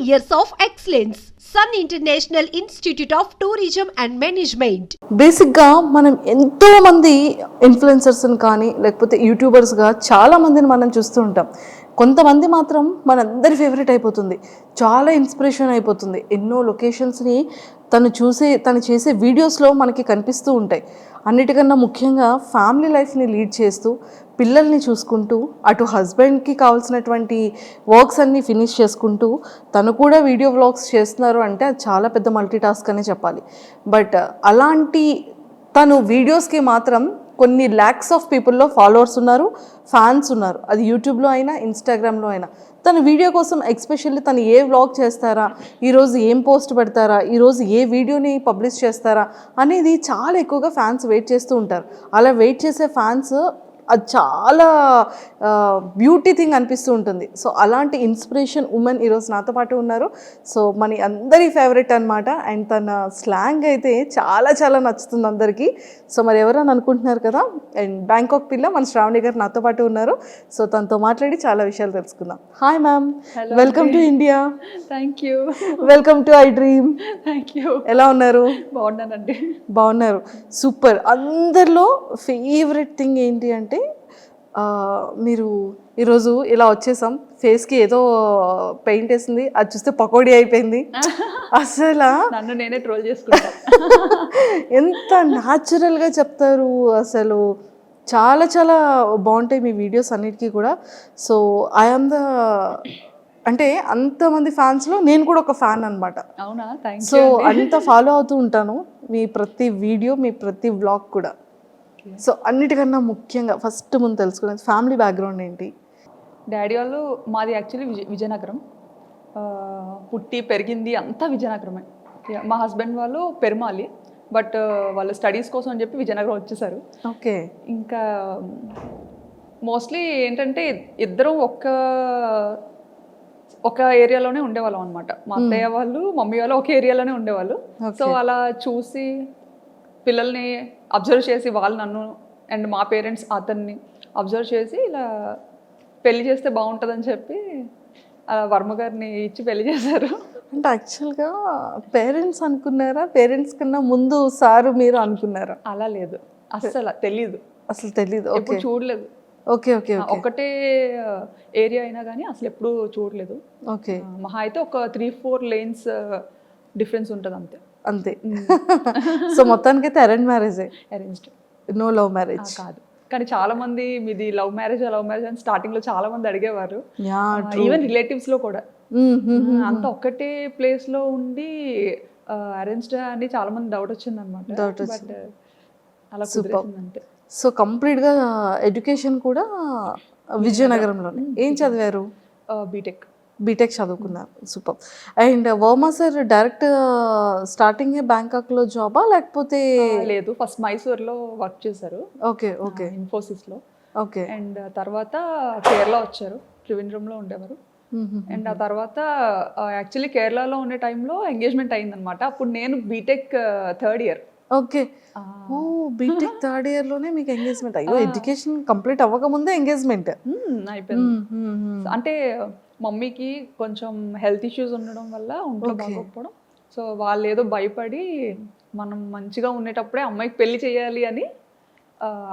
years of excellence. Sun International Institute of Tourism and Management. బేసిక్గా మనం ఎంతో మంది ఇన్ఫ్లుయెన్సర్స్ని కానీ లేకపోతే యూట్యూబర్స్గా చాలా మందిని మనం చూస్తూ ఉంటాం. కొంతమంది మాత్రం మనందరి ఫేవరెట్ అయిపోతుంది, చాలా ఇన్స్పిరేషన్ అయిపోతుంది. ఎన్నో లొకేషన్స్ని తను చేసే వీడియోస్లో మనకి కనిపిస్తూ ఉంటాయి. అన్నిటికన్నా ముఖ్యంగా ఫ్యామిలీ లైఫ్ని లీడ్ చేస్తూ పిల్లల్ని చూసుకుంటూ అటు హస్బెండ్కి కావాల్సినటువంటి వర్క్స్ అన్నీ ఫినిష్ చేసుకుంటూ తను కూడా వీడియో వ్లాగ్స్ చేస్తున్నారు అంటే అది చాలా పెద్ద మల్టీ టాస్క్ అనే చెప్పాలి. బట్ అలాంటి తను వీడియోస్కి మాత్రం కొన్ని ల్యాక్స్ ఆఫ్ పీపుల్లో ఫాలోవర్స్ ఉన్నారు, ఫ్యాన్స్ ఉన్నారు. అది యూట్యూబ్లో అయినా ఇన్స్టాగ్రామ్లో అయినా. తన వీడియో కోసం ఎస్పెషల్లీ తను ఏ వ్లాగ్ చేస్తారా, ఈరోజు ఏం పోస్ట్ పెడతారా, ఈరోజు ఏ వీడియోని పబ్లిష్ చేస్తారా అనేది చాలా ఎక్కువగా ఫ్యాన్స్ వెయిట్ చేస్తూ ఉంటారు. అలా వెయిట్ చేసే ఫ్యాన్స్ అది చాలా బ్యూటీ థింగ్ అనిపిస్తూ ఉంటుంది. సో అలాంటి ఇన్స్పిరేషన్ ఉమెన్ ఈరోజు నాతో పాటు ఉన్నారు. సో మన అందరి ఫేవరెట్ అనమాట. అండ్ తన స్లాంగ్ అయితే చాలా చాలా నచ్చుతుంది అందరికీ. సో మరి ఎవరైనా అనుకుంటున్నారు కదా, అండ్ బ్యాంకాక్ పిల్ల మన శ్రావణి గారు నాతో పాటు ఉన్నారు. సో తనతో మాట్లాడి చాలా విషయాలు తెలుసుకుందాం. Hi ma'am, welcome to India. Thank you. Welcome to I dream. Thank you. ఎలా ఉన్నారు? బాగున్నానండి. బాగున్నారు, సూపర్. అందరిలో ఫేవరెట్ థింగ్ ఏంటి అంటే మీరు ఈరోజు ఇలా వచ్చేసాం, ఫేస్కి ఏదో పెయింట్ వేసింది, అది చూస్తే పకోడీ అయిపోయింది. అసలు నన్ను నేనే ట్రోల్ చేసుకుంటా. ఎంత న్యాచురల్గా చెప్తారు, అసలు చాలా చాలా బాగుంటాయి మీ వీడియోస్ అన్నిటికీ కూడా. సో ఐఎమ్ ద అంటే అంతమంది ఫ్యాన్స్లో నేను కూడా ఒక ఫ్యాన్ అనమాట. అవునా? Thank you. సో అంత ఫాలో అవుతూ ఉంటాను మీ ప్రతి వీడియో, మీ ప్రతి వ్లాగ్ కూడా. సో అన్నిటికన్నా ముఖ్యంగా ఫస్ట్ ముందు తెలుసుకునేది ఫ్యామిలీ బ్యాక్గ్రౌండ్ ఏంటి? డాడీ వాళ్ళు, మాది యాక్చువల్లీ విజయనగరం, పుట్టి పెరిగింది అంతా విజయనగరమే. మా హస్బెండ్ వాళ్ళు పెరుమాలి, బట్ వాళ్ళు స్టడీస్ కోసం అని చెప్పి విజయనగరం వచ్చేసారు. ఓకే. ఇంకా మోస్ట్లీ ఏంటంటే ఇద్దరం ఒక ఏరియాలోనే ఉండేవాళ్ళం అనమాట. మా అత్తయ్య వాళ్ళు మమ్మీ వాళ్ళు ఒక ఏరియాలోనే ఉండేవాళ్ళు. సో అలా చూసి పిల్లల్ని అబ్జర్వ్ చేసి వాళ్ళు నన్ను అండ్ మా పేరెంట్స్ అతన్ని అబ్జర్వ్ చేసి ఇలా పెళ్లి చేస్తే బాగుంటుందని చెప్పి వర్మ గారిని ఇచ్చి పెళ్లి చేశారు. అంటే యాక్చువల్గా పేరెంట్స్ అనుకున్నారా, పేరెంట్స్ కన్నా ముందు సారు మీరు అనుకున్నారా? అలా లేదు, అస్సలు తెలీదు, అసలు తెలీదు, ఎప్పుడు చూడలేదు. Okay okay. ఒకటే ఏరియా అయినా కానీ అసలు ఎప్పుడు చూడలేదు. ఓకే. మహా అయితే ఒక 3-4 lanes డిఫరెన్స్ ఉంటుంది అంతే. అంతే. సో మొత్తానికైతే అరేంజ్ మ్యారేజే? అరేంజ్డ్. No love marriage? కాదు, కానీ చాలా మంది మీది లవ్ మ్యారేజ్ అని స్టార్టింగ్ లో చాలా మంది అడిగేవారు. ఈవెన్ రిలేటివ్స్ లో కూడా అంత ఒక్కటే ప్లేస్ లో ఉండి అరేంజ్డ్ అని చాలా మంది డౌట్ వచ్చింది అనమాట. బట్ అలా కుదిరేసింది అంతే. సో కంప్లీట్గా ఎడ్యుకేషన్ కూడా విజయనగరంలోనే. ఏం చదివారు? బీటెక్ చదువుకున్నారు, super. And Varma sir direct starting బ్యాంకాక్లో జాబా లేకపోతే? లేదు, ఫస్ట్ మైసూర్లో వర్క్ చేశారు. Okay okay. ఇన్ఫోసిస్లో. ఓకే. అండ్ తర్వాత కేరళ వచ్చారు, త్రివేంద్రంలో ఉండేవారు. అండ్ ఆ తర్వాత యాక్చువల్లీ కేరళలో ఉండే టైంలో ఎంగేజ్మెంట్ అయిందనమాట. అప్పుడు నేను బీటెక్ 3rd year. ఓకే. ఓ, బీటెక్ 3rd year లోనే మీకు ఎంగేజ్మెంట్? అయ్యో, ఎడ్యుకేషన్ కంప్లీట్ అవ్వకముందే ఎంగేజ్మెంట్ అయిపోయింది. అంటే మమ్మీకి కొంచెం హెల్త్ ఇష్యూస్ ఉండడం వల్ల ఒంట్లో బాగోకపోవడం, సో వాళ్ళు ఏదో భయపడి మనం మంచిగా ఉండేటప్పుడే అమ్మాయికి పెళ్లి చేయాలి అని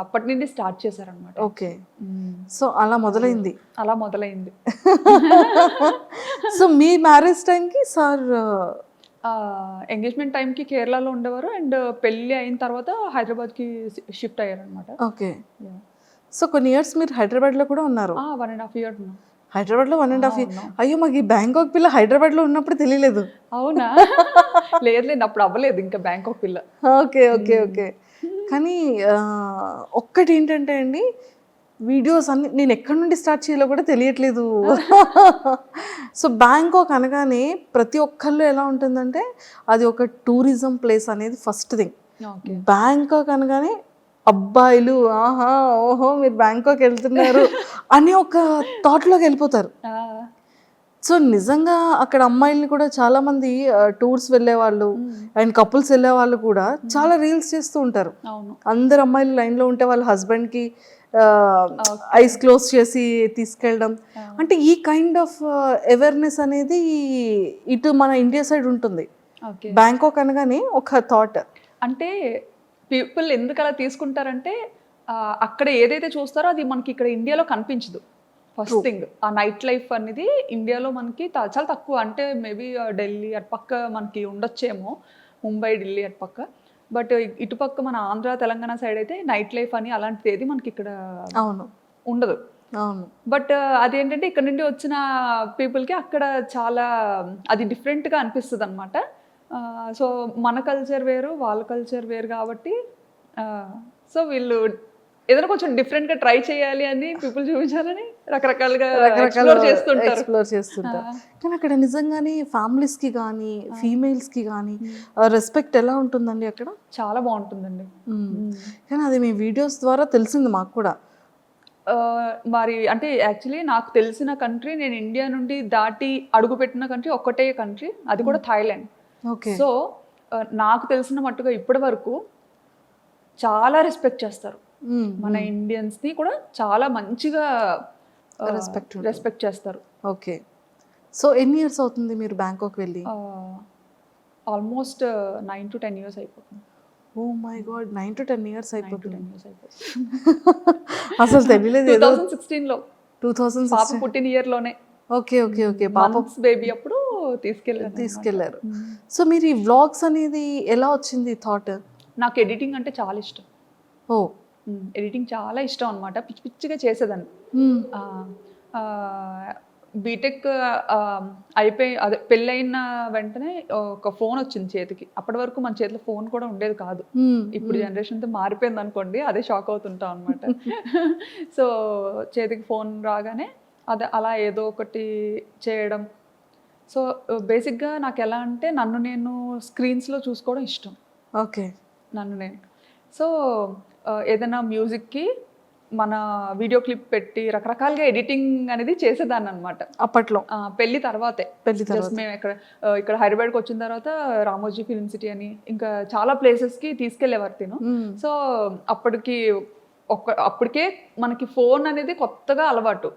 అప్పటి నుండి స్టార్ట్ చేశారనమాట. ఓకే. సో అలా మొదలైంది. సో మీ మ్యారేజ్ టైంకి సార్ ఎంగేజ్మెంట్ టైంకి కేరళలో ఉండేవారు అండ్ పెళ్ళి అయిన తర్వాత హైదరాబాద్కి షిఫ్ట్ అయ్యారనమాట. ఓకే. సో కొన్ని ఇయర్స్ మీరు హైదరాబాద్లో కూడా ఉన్నారు? 1.5 years ఉన్నాం హైదరాబాద్లో. 1.5 years? అయ్యో, మాకు ఈ బ్యాంకాక్ పిల్ల హైదరాబాద్లో ఉన్నప్పుడు తెలియలేదు. అవునా? లేదు, అప్పుడు అవ్వలేదు ఇంకా బ్యాంకాక్ పిల్ల. Okay okay okay. కానీ ఒక్కటి ఏంటంటే అండి, వీడియోస్ అన్ని నేను ఎక్కడి నుండి స్టార్ట్ చేయాలో కూడా తెలియట్లేదు. సో బ్యాంకాక్ అనగానే ప్రతి ఒక్కళ్ళు ఎలా ఉంటుందంటే అది ఒక టూరిజం ప్లేస్ అనేది ఫస్ట్ థింగ్. బ్యాంకాక్ అనగానే అబ్బాయిలు ఆహా ఓహో మీరు బ్యాంకాక్ వెళ్తున్నారు అని ఒక థాట్లోకి వెళ్ళిపోతారు. సో నిజంగా అక్కడ అమ్మాయిల్ని కూడా చాలా మంది టూర్స్ వెళ్ళే వాళ్ళు అండ్ కపుల్స్ వెళ్ళే వాళ్ళు కూడా చాలా రీల్స్ చేస్తూ ఉంటారు. అందరు అమ్మాయిలు లైన్లో ఉంటే వాళ్ళ హస్బెండ్కి ఐస్ క్లోజ్ చేసి తీసుకెళ్ళడం, అంటే ఈ కైండ్ ఆఫ్ అవేర్నెస్ అనేది ఇటు మన ఇండియా సైడ్ ఉంటుంది. ఓకే. బ్యాంకాక్ అనగానే ఒక థాట్, అంటే పీపుల్ ఎందుకు అలా తీసుకుంటారంటే అక్కడ ఏదైతే చూస్తారో అది మనకి ఇక్కడ ఇండియాలో కనిపించదు. ఫస్ట్ థింగ్ ఆ నైట్ లైఫ్ అనేది ఇండియాలో మనకి చాలా తక్కువ. అంటే మేబీ ఢిల్లీ అటుపక్క మనకి ఉండొచ్చేమో, ముంబై ఢిల్లీ అటుపక్క. బట్ ఇటుపక్క మన ఆంధ్ర తెలంగాణ సైడ్ అయితే నైట్ లైఫ్ అని అలాంటిది ఏది మనకి ఇక్కడ అవును ఉండదు. అవును. బట్ అదేంటంటే ఇక్కడ నుండి వచ్చిన పీపుల్కి అక్కడ చాలా అది డిఫరెంట్గా అనిపిస్తుంది అనమాట. సో మన కల్చర్ వేరు, వాళ్ళ కల్చర్ వేరు కాబట్టి సో వీళ్ళు ఏదైనా కొంచెం డిఫరెంట్గా ట్రై చేయాలి అని పీపుల్ చూపించాలని రకరకాలుగా ఎక్స్ప్లోర్ చేస్తుంటారు. కానీ అక్కడ నిజంగానే ఫ్యామిలీస్కి కానీ ఫీమేల్స్కి కానీ రెస్పెక్ట్ ఎలా ఉంటుందండి అక్కడ? చాలా బాగుంటుందండి. కానీ అది మీ వీడియోస్ ద్వారా తెలిసింది మాకు కూడా. మరి అంటే యాక్చువల్లీ నాకు తెలిసిన కంట్రీ, నేను ఇండియా నుండి దాటి అడుగుపెట్టిన కంట్రీ ఒక్కటే కంట్రీ, అది కూడా థాయిలాండ్. ఓకే. సో నాకు తెలిసిన మట్టుగా ఇప్పటి వరకు చాలా రెస్పెక్ట్ చేస్తారు. మన ఇండియన్స్ని కూడా చాలా మంచిగా రెస్పెక్ట్ చేస్తారు. ఓకే. సో ఎన్ని ఇయర్స్ అవుతుంది మీరు బ్యాంకాక్ వెళ్ళి? ఆల్మోస్ట్ 9 to 10 years అయిపోతుంది. Oh my God, 9 to 10 years అయిపోతుంది. అసలు తెలియలేదు. 2016లో 2016 పాప పుట్టిన ఇయర్లోనే. Okay okay okay. పాప బేబీ అప్పుడు తీసుకెళ్లారు. సో మీరు ఈ వ్లాగ్స్ అనేది ఎలా వచ్చింది థాట్? నాకు ఎడిటింగ్ అంటే చాలా ఇష్టం. ఓ, ఎడిటింగ్ చాలా ఇష్టం అనమాట. పిచ్చి పిచ్చిగా చేసేదాన్ని. బీటెక్ అయిపోయి అదే పెళ్ళైన వెంటనే ఒక ఫోన్ వచ్చింది చేతికి. అప్పటి వరకు మన చేతిలో ఫోన్ కూడా ఉండేది కాదు. ఇప్పుడు జనరేషన్తో మారిపోయింది అనుకోండి, అదే షాక్ అవుతుంటాం అనమాట. సో చేతికి ఫోన్ రాగానే అదే అలా ఏదో ఒకటి చేయడం. సో బేసిక్గా నాకు ఎలా అంటే నన్ను నేను స్క్రీన్స్లో చూసుకోవడం ఇష్టం. ఓకే. నన్ను నేను సో ఏదైనా మ్యూజిక్కి మన వీడియో క్లిప్ పెట్టి రకరకాలుగా ఎడిటింగ్ అనేది చేసేదాన్ని అనమాట అప్పట్లో. పెళ్లి తర్వాతే. మేము ఇక్కడ హైదరాబాద్కి వచ్చిన తర్వాత రామోజీ ఫిల్మ్ సిటీ అని ఇంకా చాలా ప్లేసెస్కి తీసుకెళ్లేవారు తిను. సో అప్పటికే మనకి ఫోన్ అనేది కొత్తగా అలవాటు.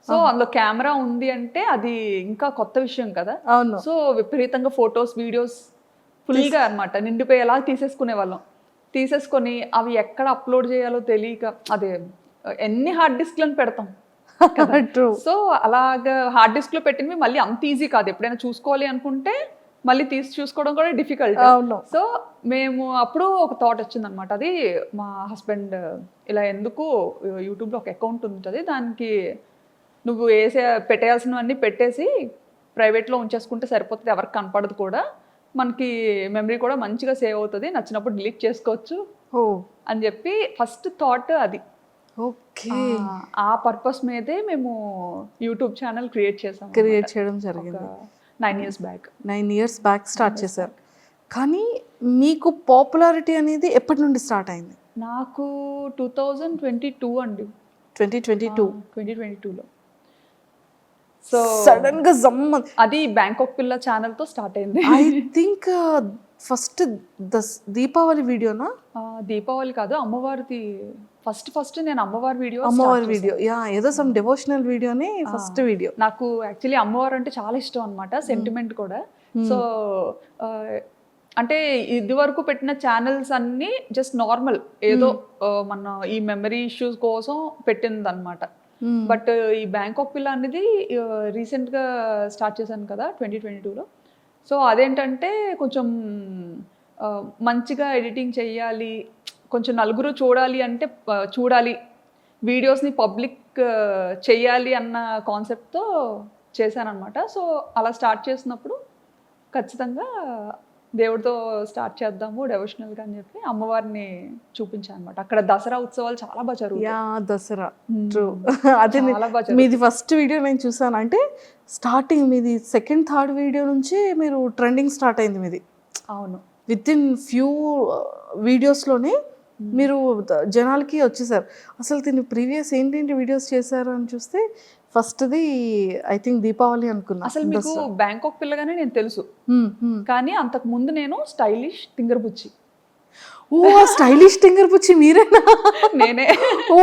సో అందులో కెమెరా ఉంది అంటే అది ఇంకా కొత్త విషయం కదా. సో విపరీతంగా ఫొటోస్ వీడియోస్ ఫుల్గా అనమాట నిండిపోయేలా తీసేసుకునే వాళ్ళం. తీసేసుకొని అవి ఎక్కడ అప్లోడ్ చేయాలో తెలియక అదే ఎన్ని హార్డ్ డిస్క్లను పెడతాం. సో అలాగా హార్డ్ డిస్క్లో పెట్టినవి మళ్ళీ అంత ఈజీ కాదు. ఎప్పుడైనా చూసుకోవాలి అనుకుంటే మళ్ళీ తీసి చూసుకోవడం కూడా డిఫికల్ట్. సో మేము అప్పుడు ఒక థాట్ వచ్చిందనమాట. అది మా హస్బెండ్ ఇలా ఎందుకు యూట్యూబ్లో ఒక అకౌంట్ ఉంటుంది, దానికి నువ్వు పెట్టేయాల్సినవన్నీ పెట్టేసి ప్రైవేట్లో ఉంచేసుకుంటే సరిపోతుంది, ఎవరికి కనపడదు కూడా, మనకి మెమరీ కూడా మంచిగా సేవ్ అవుతుంది, నచ్చినప్పుడు డిలీట్ చేసుకోవచ్చు అని చెప్పి ఫస్ట్ థాట్ అది. ఓకే. ఆ పర్పస్ మీదే మేము యూట్యూబ్ ఛానల్ క్రియేట్ చేయడం జరిగింది 9 years బ్యాక్ స్టార్ట్ చేశారు. కానీ మీకు పాపులారిటీ అనేది ఎప్పటి నుండి స్టార్ట్ అయింది? నాకు 2022 అండి. 2022లో. సో సడన్ గా అది బ్యాంకాక్ పిల్ల ఛానల్తో స్టార్ట్ అయింది. ఐ థింక్ ఫస్ట్ దీపావళి వీడియోనా? దీపావళి కాదు, అమ్మవారిది. ఫస్ట్ నేను అమ్మవారి వీడియో ఏదో సమ్ డివోషనల్ వీడియోని ఫస్ట్ వీడియో. నాకు యాక్చువల్లీ అమ్మవారు అంటే చాలా ఇష్టం అనమాట, సెంటిమెంట్ కూడా. సో అంటే ఇది వరకు పెట్టిన ఛానల్స్ అన్నీ జస్ట్ నార్మల్ ఏదో మన ఈ మెమరీ ఇష్యూస్ కోసం పెట్టింది అనమాట. బట్ ఈ బ్యాంకాక్ పిల్ల అనేది రీసెంట్గా స్టార్ట్ చేశాను కదా 2022లో. సో అదేంటంటే కొంచెం మంచిగా ఎడిటింగ్ చెయ్యాలి, కొంచెం నలుగురు చూడాలి అంటే చూడాలి, వీడియోస్ని పబ్లిక్ చెయ్యాలి అన్న కాన్సెప్ట్తో చేశానమాట. సో అలా స్టార్ట్ చేసినప్పుడు ఖచ్చితంగా దేవుడితో స్టార్ట్ చేద్దాము డెవోషనల్గా అని చెప్పి అమ్మవారిని చూపించాను అనమాట. అక్కడ దసరా ఉత్సవాలు చాలా బాగా జరుగుతాయి. దసరా అదే మీది ఫస్ట్ వీడియో నేను చూసాను. అంటే స్టార్టింగ్ మీది సెకండ్ థర్డ్ వీడియో నుంచి మీరు ట్రెండింగ్ స్టార్ట్ అయింది మీది. అవును. విత్ ఇన్ ఫ్యూ వీడియోస్లోనే మీరు జనాలకి వచ్చేసారు. అసలు దీన్ని ప్రీవియస్ ఏంటేంటి వీడియోస్ చేశారు అని చూస్తే ఫస్ట్ది ఐ థింక్ దీపావళి అనుకున్నా. అసలు మీకు బ్యాంకాక్ పిల్లగానే నేను తెలుసు, కానీ అంతకు ముందు నేను స్టైలిష్ తింగర్బుచ్చి. ఓ స్టైలిష్ టింగర్ పుచ్చి మీరేనా? నేనే. ఓ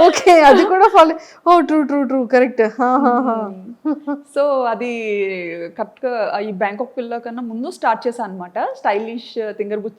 ఓకే, అది కూడా follow. Oh true true true correct. So అది కరెక్ట్గా ఈ బ్యాంకాక్ పిల్ల కన్నా ముందు స్టార్ట్ చేశాను అనమాట స్టైలిష్ తింగర్